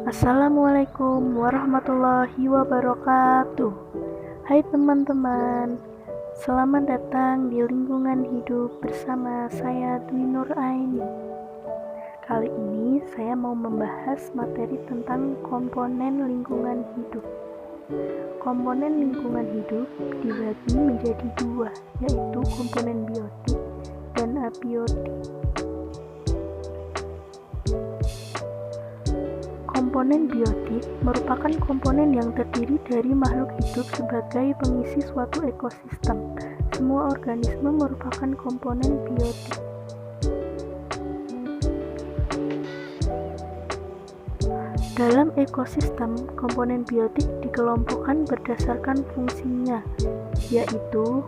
Assalamualaikum warahmatullahi wabarakatuh. Hai teman-teman, selamat datang di Lingkungan Hidup bersama saya Dwi Nur Aini. Kali ini saya mau membahas materi tentang komponen lingkungan hidup. Komponen lingkungan hidup dibagi menjadi dua, yaitu komponen biotik dan abiotik. Komponen biotik merupakan komponen yang terdiri dari makhluk hidup sebagai pengisi suatu ekosistem. Semua organisme merupakan komponen biotik. Dalam ekosistem, komponen biotik dikelompokkan berdasarkan fungsinya, yaitu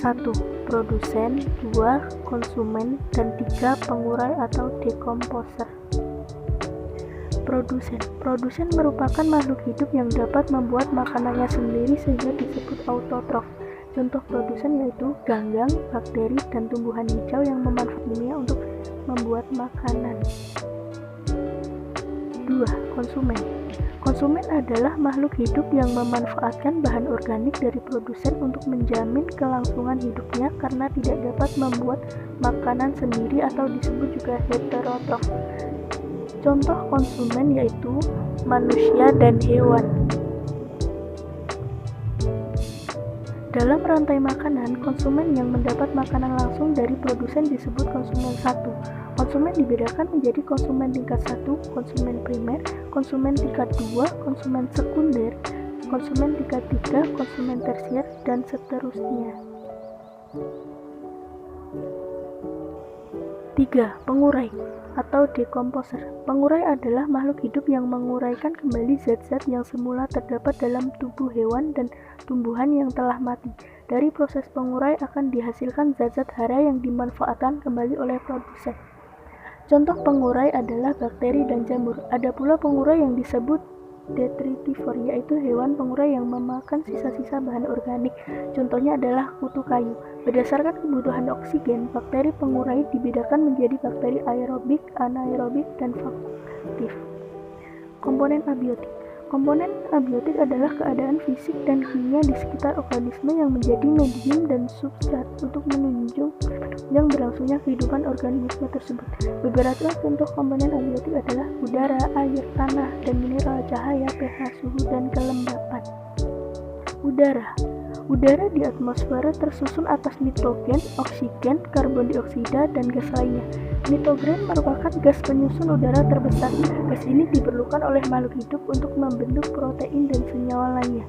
1. Produsen, 2. Konsumen, dan 3. Pengurai atau dekomposer. Produsen merupakan makhluk hidup yang dapat membuat makanannya sendiri sehingga disebut autotrof. Contoh produsen yaitu ganggang, bakteri, dan tumbuhan hijau yang memanfaatkan kimia untuk membuat makanan. 2. Konsumen adalah makhluk hidup yang memanfaatkan bahan organik dari produsen untuk menjamin kelangsungan hidupnya karena tidak dapat membuat makanan sendiri atau disebut juga heterotrof. Contoh konsumen yaitu manusia dan hewan. Dalam rantai makanan, konsumen yang mendapat makanan langsung dari produsen disebut konsumen 1. Konsumen dibedakan menjadi konsumen tingkat 1, konsumen primer, konsumen tingkat 2, konsumen sekunder, konsumen tingkat 3, konsumen tersier, dan seterusnya. 3. Pengurai atau dekomposer. Pengurai adalah makhluk hidup yang menguraikan kembali zat-zat yang semula terdapat dalam tubuh hewan dan tumbuhan yang telah mati. Dari proses pengurai akan dihasilkan zat-zat hara yang dimanfaatkan kembali oleh produsen. Contoh pengurai adalah bakteri dan jamur. Ada pula pengurai yang disebut detritivore, yaitu hewan pengurai yang memakan sisa-sisa bahan organik. Contohnya adalah kutu kayu. Berdasarkan kebutuhan oksigen, bakteri pengurai dibedakan menjadi bakteri aerobik, anaerobik, dan fakultatif. Komponen abiotik. Komponen abiotik adalah keadaan fisik dan kimia di sekitar organisme yang menjadi medium dan substrat untuk menunjang berlangsungnya kehidupan organisme tersebut. Beberapa contoh komponen abiotik adalah udara, air, tanah, dan mineral, cahaya, pH, suhu, dan kelembapan. Udara di atmosfer tersusun atas nitrogen, oksigen, karbon dioksida, dan gas lainnya. Nitrogen merupakan gas penyusun udara terbesar. Gas ini diperlukan oleh makhluk hidup untuk membentuk protein dan senyawa lainnya.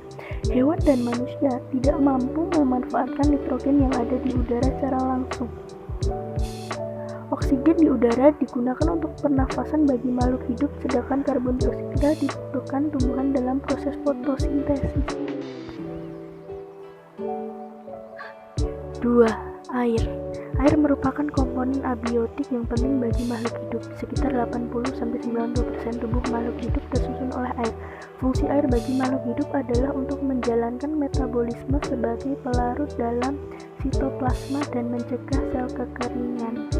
Hewan dan manusia tidak mampu memanfaatkan nitrogen yang ada di udara secara langsung. Oksigen di udara digunakan untuk pernafasan bagi makhluk hidup, sedangkan karbon dioksida dibutuhkan tumbuhan dalam proses fotosintesis. 2. Air merupakan komponen abiotik yang penting bagi makhluk hidup. Sekitar 80-90% tubuh makhluk hidup tersusun oleh air. Fungsi air bagi makhluk hidup adalah untuk menjalankan metabolisme sebagai pelarut dalam sitoplasma dan mencegah sel kekeringan.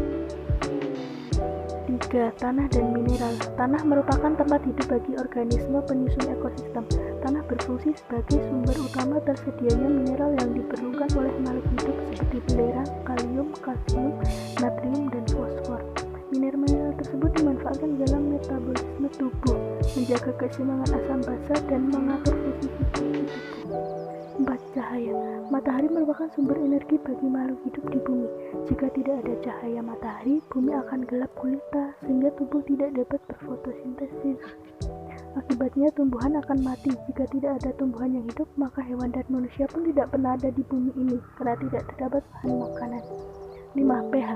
3. Tanah dan mineral. Tanah merupakan tempat hidup bagi organisme penyusun ekosistem. Tanah berfungsi sebagai sumber utama tersedianya mineral yang diperlukan oleh makhluk hidup seperti belerang, kalium, kalsium, natrium, dan fosfor. Mineral tersebut dimanfaatkan dalam metabolisme tubuh, menjaga keseimbangan asam basa, dan mengatur fungsi tubuh. 4. Cahaya. Matahari merupakan sumber energi bagi makhluk hidup di bumi. Jika tidak ada cahaya matahari, bumi akan gelap gulita sehingga tubuh tidak dapat berfotosintesis. Akibatnya tumbuhan akan mati. Jika tidak ada tumbuhan yang hidup, maka hewan dan manusia pun tidak pernah ada di bumi ini karena tidak terdapat bahan makanan. 5. pH.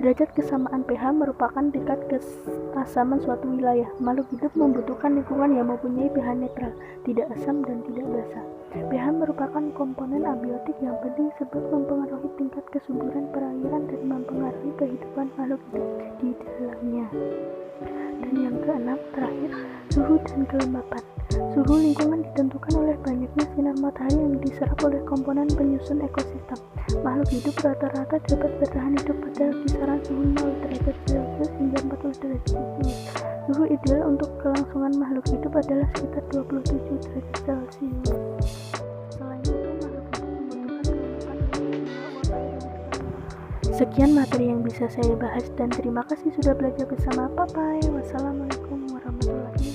Derajat kesamaan pH merupakan tingkat keasaman suatu wilayah. Makhluk hidup membutuhkan lingkungan yang mempunyai pH netral, tidak asam dan tidak basa. pH merupakan komponen abiotik yang penting sebab mempengaruhi tingkat kesuburan perairan dan mempengaruhi kehidupan makhluk hidup di dalamnya. Dan yang keenam, terakhir, suhu dan kelembapan. Suhu lingkungan ditentukan oleh banyaknya sinar matahari yang diserap oleh komponen penyusun ekosistem. Makhluk hidup rata-rata dapat bertahan hidup pada kisaran suhu 0 derajat Celcius hingga 40 derajat Celcius. Suhu ideal untuk kelangsungan makhluk hidup adalah sekitar 27 derajat Celcius. Selain itu, makhluk hidup membutuhkan kehidupan untuk uap, air, dan vitamin. Sekian materi yang bisa saya bahas dan terima kasih sudah belajar bersama Papai. Wassalamualaikum warahmatullahi wabarakatuh.